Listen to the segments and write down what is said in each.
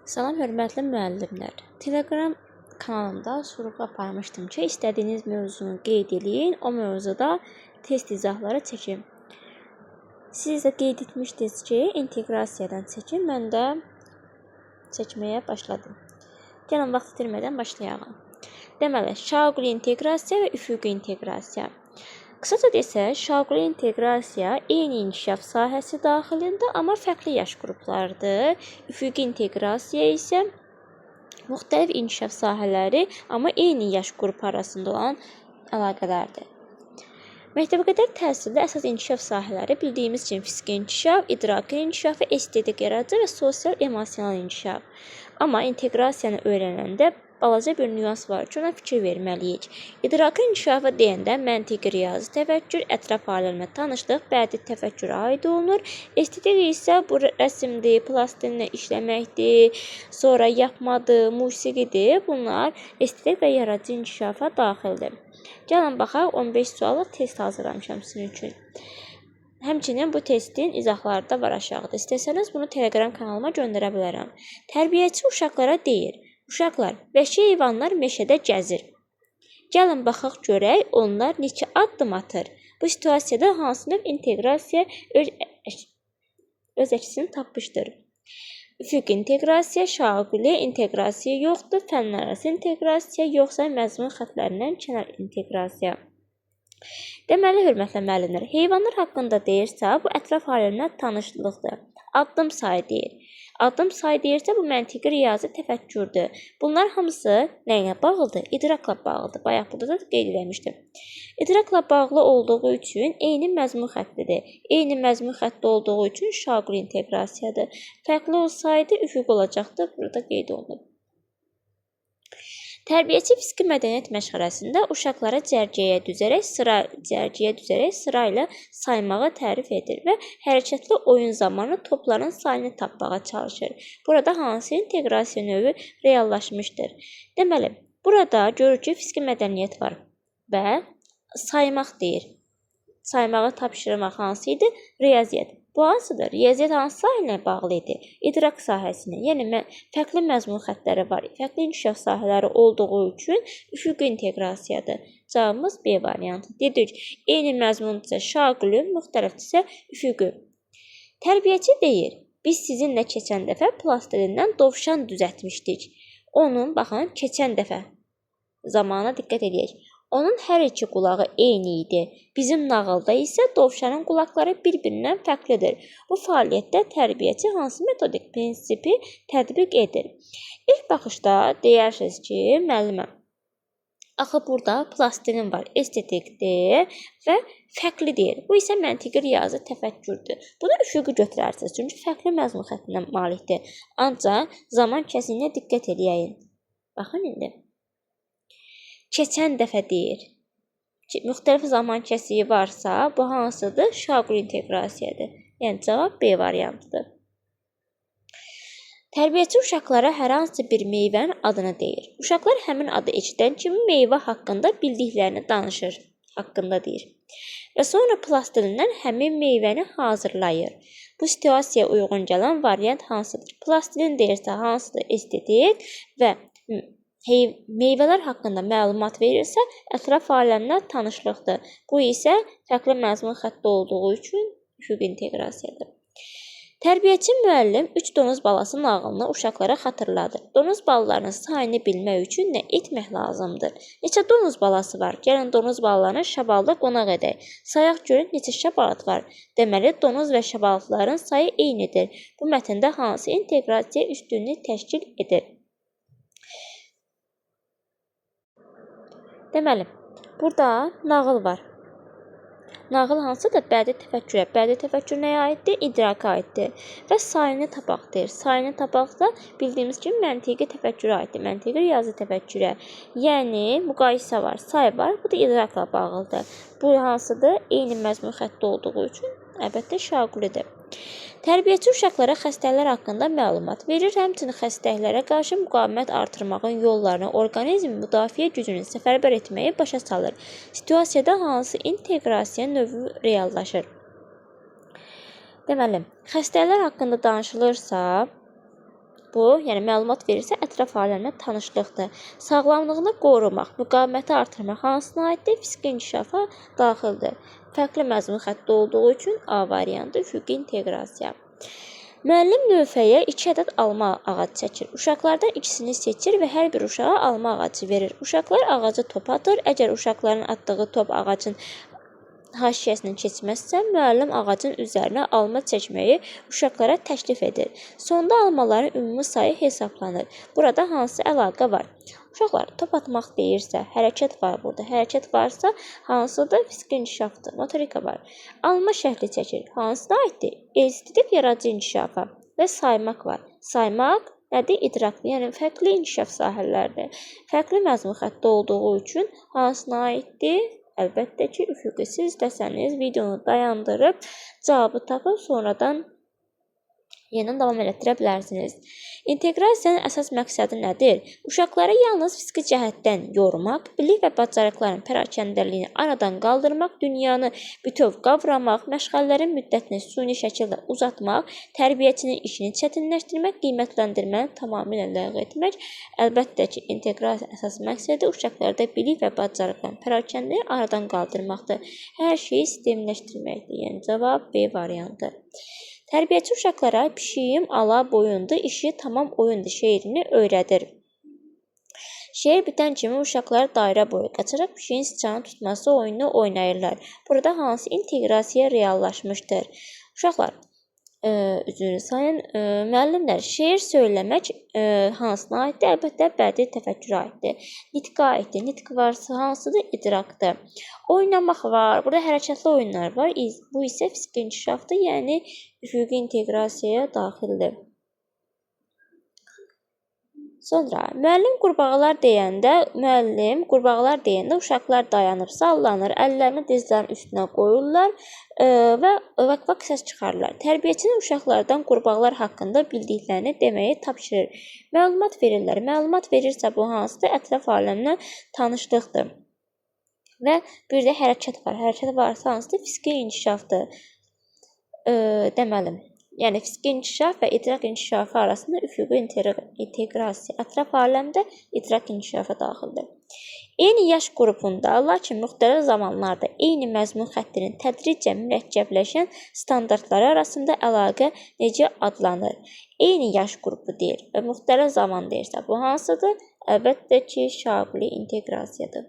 Salam, hörmətli müəllimlər. Telegram kanalımda sorğu aparmışdım ki, istədiyiniz mövzunu qeyd edin, o mövzuda test izahları çəkin. Siz də qeyd etmişdiniz ki, inteqrasiyadan çəkin, mən də çəkməyə başladım. Gəlin, vaxt itirmədən başlayaq. Deməli, şaquli inteqrasiya və üfüqi inteqrasiya. Qısaca desək, şaquli inteqrasiya eyni inkişaf sahəsi daxilində, amma fərqli yaş qruplarıdır. Üfüqi inteqrasiya isə müxtəlif inkişaf sahələri, amma eyni yaş qrupu arasında olan əlaqələrdir. Məktəbəqədər təhsildə əsas inkişaf sahələri bildiyimiz kimi fiziki inkişaf, idraki inkişaf və estetik yaradıcı və sosial-emosional inkişaf. Amma inteqrasiyanı öyrənəndə balaca bir nüans var ki, ona fikir verməliyik. İdraki inkişafa deyəndə məntiqi riyazi təfəkkür, ətraf aləmlə tanışlıq, bədii təfəkkürə aid olunur. Estetik isə bu rəsmdir, plastinlə işləməkdir, sonra yapmadır, musiqidir. Bunlar estetik və yaradıcı inkişafa daxildir. Gəlin baxaq, 15 suallıq test hazırlamışam sizin üçün. Həmçinin bu testin izahları da var aşağıda. İstəsəniz bunu Telegram kanalıma göndərə bilərəm. Tərbiyəçi uşaqlara deyir: uşaqlar, vəhşi heyvanlar meşədə gəzir. Gəlin baxaq görək, onlar neçə addım atır. Bu situasiyada hansı növ inteqrasiya öz əksini tapmışdır? Üfüqi inteqrasiya, şaquli inteqrasiya yoxdur, fənlərarası inteqrasiya yoxsa məzmun xətlərindən kənar inteqrasiya. Deməli, hörmətli müəllimlər, heyvanlar haqqında deyirsə, bu ətraf aləmlə tanışlıqdır. Addım sayı deyir. Addım sayı deyirsə, bu məntiqi riyazi təfəkkürdür. Bunlar hamısı nə ilə bağlıdır? İdrakla bağlıdır. Bayaq burada da qeyd etmişdim. İdrakla bağlı olduğu üçün eyni məzmun xəttidir. Eyni məzmun xətti olduğu üçün şaquli inteqrasiyadır. Fərqli olsaydı üfüq olacaqdı. Burada qeyd olunub. Tərbiyəçi fiziki mədəniyyət məşğələsində uşaqlara cərgəyə düzərək sıra ilə saymağı tərif edir və hərəkətli oyun zamanı topların sayını tapmağa çalışır. Burada hansı inteqrasiya növü reallaşmışdır? Deməli, burada görürük ki, fiziki mədəniyyət var və saymaq deyir. Saymağı tapşırmaq hansı idi? Riyaziyyat. Bu hansıdır? Riyaziyyat hansı sahə ilə bağlı idi? İdrak sahəsinə. Yəni, fərqli məzmun xətləri var. Fərqli inkişaf sahələri olduğu üçün üfüqi inteqrasiyadır. Cavabımız B variantı. Dedik, eyni məzmundirsə şaquli, müxtəlifdirsə üfüqi. Tərbiyəçi deyir, biz sizinlə keçən dəfə plastilindən dovşan düzəltmişdik. Onun, baxın, keçən dəfə zamana diqqət edək. Onun hər iki qulağı eyni idi. Bizim nağılda isə dovşanın qulaqları bir-birindən fərqlidir. Bu fəaliyyətdə tərbiyəçi hansı metodik prinsipi tətbiq edir? İlk baxışda deyirsiniz ki, müəllimə, axı burada plastilin var, estetikdir və fərqlidir. Bu isə məntiqi riyazi təfəkkürdür. Bunu üfüqi götürərsiniz, çünki fərqli məzmun xəttindən malikdir. Ancaq zaman kəsinə diqqət edəyin. Baxın indi. Keçən dəfə deyir. Müxtəlif zaman kəsiyi varsa, bu hansıdır? Şaquli inteqrasiyadır. Yəni, cavab B variantıdır. Tərbiyəçi uşaqlara hər hansı bir meyvənin adını deyir. Uşaqlar həmin adı eşidən kimi meyvə haqqında bildiklərini danışır. Haqqında deyir. Və sonra plastilindən həmin meyvəni hazırlayır. Bu situasiyaya uyğun gələn variant hansıdır? Plastilin deyirsə hansıdır? Estetik və meyvələr haqqında məlumat verirsə, ətraf aləmlə tanışlıqdır. Bu isə fərqli məzmun xətti olduğu üçün üfüqi inteqrasiyadır. Tərbiyəçi müəllim 3 donuz balası nağılını uşaqlara xatırladır. Donuz balalarının sayını bilmək üçün nə etmək lazımdır? Neçə donuz balası var? Gəlin donuz balalarını şabalda qonaq edək. Sayaq görün neçə şabalat var. Deməli, donuz və şabalatların sayı eynidir. Bu mətndə hansı inteqrasiya üstünlük təşkil edir? Deməli, burada nağıl var. Nağıl hansıdır? Bədii təfəkkürə. Bədii təfəkkür nəyə aiddir? İdraka aiddir. Və sayını tapaq deyir. Sayını tapaq da bildiyimiz kimi məntiqi təfəkkürə aiddir. Məntiqi riyazi təfəkkürə. Yəni, müqayisə var, say var. Bu da idrakla bağlıdır. Bu hansıdır? Eyni məzmun xətti olduğu üçün əlbəttə şaqulidir. Tərbiyəçi uşaqlara xəstəliklər haqqında məlumat verir, həmçinin xəstəliklərə qarşı müqavimət artırmağın yollarını, orqanizmin müdafiə gücünü səfərbər etməyi başa salır. Situasiyada hansı inteqrasiya növü reallaşır? Deməli, xəstəliklər haqqında danışılırsa, Bu, yəni məlumat verirsə, ətraf aləmlə tanışlıqdır. Sağlamlığını qorumaq, müqaviməti artırmaq hansına aiddir? Fiziki inkişafa daxildir. Fərqli məzmun xətti olduğu üçün A variantı üfüqi inteqrasiya. Müəllim lövhəyə 2 ədəd alma ağacı çəkir. Uşaqlardan ikisini seçir və hər bir uşağa alma ağacı verir. Uşaqlar ağaca top atır. Əgər uşaqların atdığı top ağacın haşiyəsindən keçməzsə, müəllim ağacın üzərinə alma çəkməyi uşaqlara təklif edir. Sonda almaların ümumi sayı hesablanır. Burada hansı əlaqə var? Uşaqlar, top atmaq deyirsə, hərəkət var burada. Hərəkət varsa, hansıdır? Fiziki inkişafdır, motorika var. Alma şəkli çəkir. Hansına aiddir? Estetik yaradıcı inkişafa və saymaq var. Saymaq nədir? İdraqlı, yəni fərqli inkişaf sahələrdir. Fərqli məzmun xətti olduğu üçün hansına aiddir? Əlbəttə ki, üfüqi. Siz istəsəniz videonu dayandırıb, cavabı tapıb sonradan yenidən davam etdirə bilərsiniz. İnteqrasiyanın əsas məqsədi nədir? Uşaqları yalnız fiziki cəhətdən yormaq, bilik və bacarıqların pərakəndəliyini aradan qaldırmaq, dünyanı bütöv qavramaq, məşğələlərin müddətini süni şəkildə uzatmaq, tərbiyəçinin işini çətinləşdirmək, qiymətləndirməni tamamilə ləğv etmək. Əlbəttə ki, inteqrasiyanın əsas məqsədi uşaqlarda bilik və bacarıqların pərakəndəliyini aradan qaldırmaqdır. Hər şeyi sistemləşdirməkdir. Yəni cavab B variantı. Tərbiyəçi uşaqlara pişiyim ala boyundu, işi tamam oyundu şeirini öyrədir. Şeir bitən kimi uşaqlar dairə boyu qaçaraq pişiyin sıçanı tutması oyununu oynayırlar. Burada hansı inteqrasiya reallaşmışdır? Uşaqlar, üzrünü sayın, müəllimlər, şeir söyləmək hansına aiddir? Əlbəttə, bədii təfəkkürə aiddir. Nitqə aiddir. Nitq varsa hansıdır? İdraqdır. Oynamaq var. Burada hərəkətli oyunlar var. Bu isə fiziki inkişafdır, yəni üfüqi inteqrasiyaya daxildir. Sonra müəllim qurbağalar deyəndə uşaqlar dayanıb sallanır, əllərini dizlərin üstünə qoyurlar və vaq-vaq səs çıxarırlar. Tərbiyəçinin uşaqlardan qurbağalar haqqında bildiklərini deməyi tapşırır. Məlumat verirlər. Məlumat verirsə bu hansıdır? Ətraf aləmlə tanışlıqdır. Və bir də hərəkət var. Hərəkət varsa hansıdır? Fiziki inkişafdır. Deməli. Yəni fiziki inkişaf və idrak inkişafı arasında üfüqi inteqrasiya. Ətraf aləmdə idrak inkişafa daxildir. Eyni yaş qrupunda, lakin müxtəlif zamanlarda eyni məzmun xəttinin tədricən mürəkkəbləşən standartları arasında əlaqə necə adlanır? Eyni yaş qrupu deyir və müxtəlif zaman deyirsə, bu hansıdır? Əlbəttə ki, şaquli inteqrasiyadır.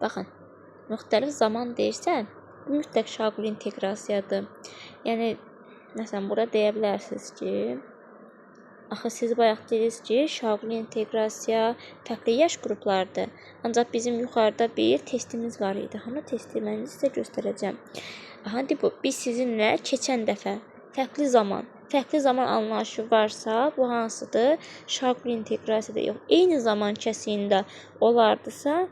Baxın, müxtəlif zaman deyirsə, bu mütləq şaquli inteqrasiyadır. Yəni, məsələn, burada deyə bilərsiniz ki, axı siz bayaq dediniz ki, şaquli inteqrasiya fərqli yaş qruplardır. Ancaq bizim yuxarıda bir testimiz var idi. Hanı testi mən sizə göstərəcəm. Biz sizinlə keçən dəfə fərqli zaman anlayışı varsa, bu hansıdır? Şaquli inteqrasiyadır. Yox, eyni zaman kəsiyində olardısa,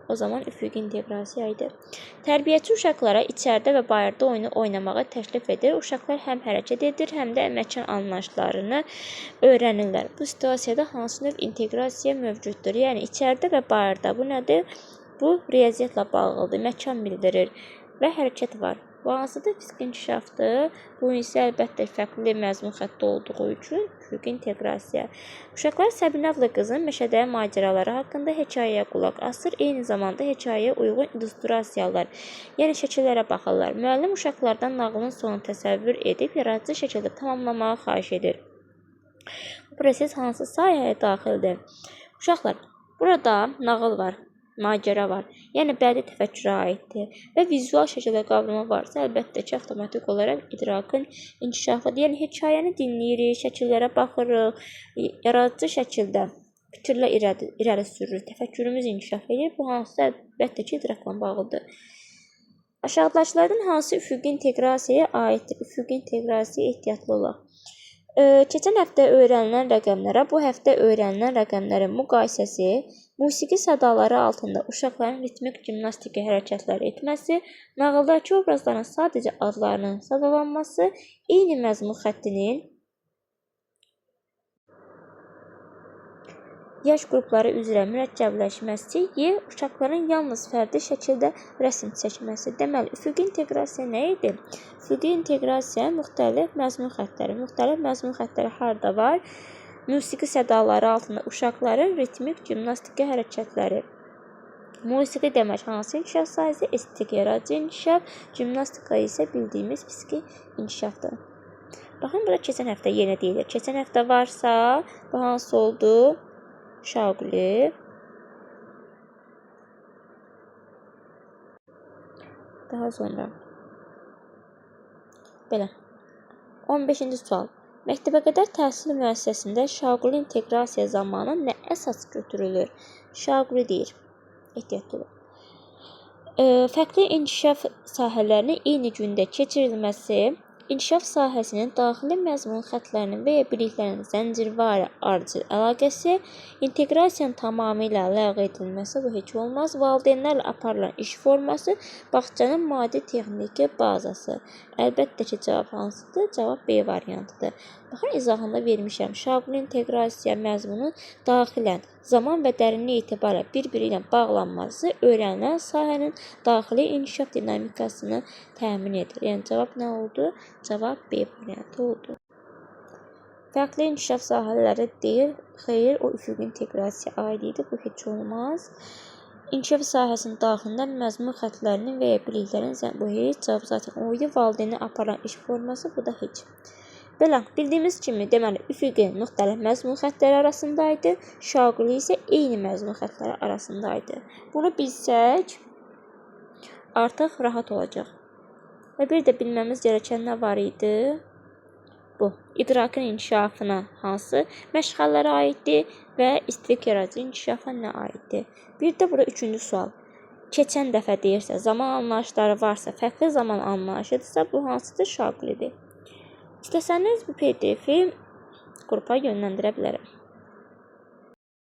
o zaman üfüqi inteqrasiya idi. Tərbiyəçi uşaqlara içəridə və bayırda oyunu oynamağı təklif edir. Uşaqlar həm hərəkət edir, həm də məkan anlayışlarını öyrənirlər. Bu situasiyada hansı növ inteqrasiya mövcuddur? Yəni, içəridə və bayırda. Bu nədir? Bu, riyaziyyatla bağlıdır, məkan bildirir və hərəkət var. Bu hansıdır? Fiziki inkişafdır. Bu isə əlbəttə fərqli məzmun xətti olduğu üçün üfüqi inteqrasiya. Uşaqlar Səbinə adlı qızın meşədəyi macəraları haqqında hekayəyə qulaq asır. Eyni zamanda hekayəyə uyğun illüstrasiyalar, yəni şəkillərə baxırlar. Müəllim uşaqlardan nağılın sonunu təsəvvür edib yaradıcı şəkildə tamamlamağı xahiş edir. Bu proses hansı sahəyə daxildir? Uşaqlar, burada nağıl var. Macəra var. Yəni, bədii təfəkkürə aiddir və vizual şəkildə qavrama varsa, əlbəttə ki, avtomatik olaraq idraqın inkişafıdır. Yəni, hekayəni dinləyirik, şəkillərə baxırıq, yaradıcı şəkildə fikirlə irəli sürürük, təfəkkürümüz inkişaf edir. Bu hansı əlbəttə ki, idraqla bağlıdır. Aşağıdakılardan hansı üfüqi inteqrasiyaya aiddir? Üfüqi inteqrasiyaya ehtiyatlı olaq. Keçən həftə öyrənilən rəqəmlərə bu həftə öyrənilən rəqəmlərin müqayisəsi, musiqi sədaları altında uşaqların ritmik gimnastika hərəkətləri etməsi, nağıldakı obrazların sadəcə adlarının sadalanması, eyni məzmun xəttinin yaş qrupları üzrə mürəkkəbləşməsi, Y. Uşaqların yalnız fərdi şəkildə rəsm çəkməsi. Deməli, üfüqi inteqrasiya nə idi? Üfüqi inteqrasiya müxtəlif məzmun xəttləri. Müxtəlif məzmun xəttləri harda var? Musiqi sədaları altında uşaqların ritmik gimnastika hərəkətləri. Musiqi demək hansı inkişaf sahəsi? Estetik yaradıcı inkişaf, gimnastika isə bildiyimiz fiziki inkişafdır. Baxın, burada keçən həftə yenə deyilir. Keçən həftə varsa, bu hansı oldu? Şauqli. Daha sonra. Belə. 15-ci sual. Məktəbə qədər təhsil müəssisəsində şauqli inteqrasiya zamanı nə əsas götürülür? Şauqli deyir. Ehtiyatlı olun. Fərqli inkişaf sahələrinin eyni gündə keçirilməsi, inkişaf sahəsinin daxili məzmun xəttlərinin və ya biliklərinin zəncirvari ardıcıl əlaqəsi, inteqrasiyanın tamamilə ləğv edilməsi, bu heç olmaz, valideynlərlə aparılan iş forması, bağçanın maddi texniki bazası. Əlbəttə ki, cavab hansıdır? Cavab B variantıdır. Baxın, izahında vermişəm. Şauqli inteqrasiya məzmunun daxilən, zaman və dərinlik etibarı bir-biri ilə bağlanması öyrənilən sahənin daxili inkişaf dinamikasını təmin edir. Yəni, cavab nə oldu? Cavab B variantı oldu. Fərqli inkişaf sahələri deyil, xeyr, o üfüqi inteqrasiya aid idi, bu heç olmaz. İnkişaf sahəsinin daxilində məzmun xəttlərinin və ya biliklərin, bu heç, cavab zaten o idi, valideyni aparan iş forması, bu da heç. Belə, bildiyimiz kimi, deməli, üfüqi müxtəlif məzmun xəttləri arasındaydı, şauqli isə eyni məzmun xəttləri arasındaydı. Bunu bilsək, artıq rahat olacaq. Və bir də bilməmiz gerəkən nə var idi? Bu, idrakın inkişafına hansı məşğələlərə aiddir və estetik yaradıcı inkişafa nə aiddir? Bir də burada 3-cü sual. Keçən dəfə deyirsə, zaman anlayışları varsa, fərqli zaman anlayışıdırsa, bu hansıdır? Şauqlidir. İstəsəniz bu PDF-i qrupa yönləndirə bilərəm.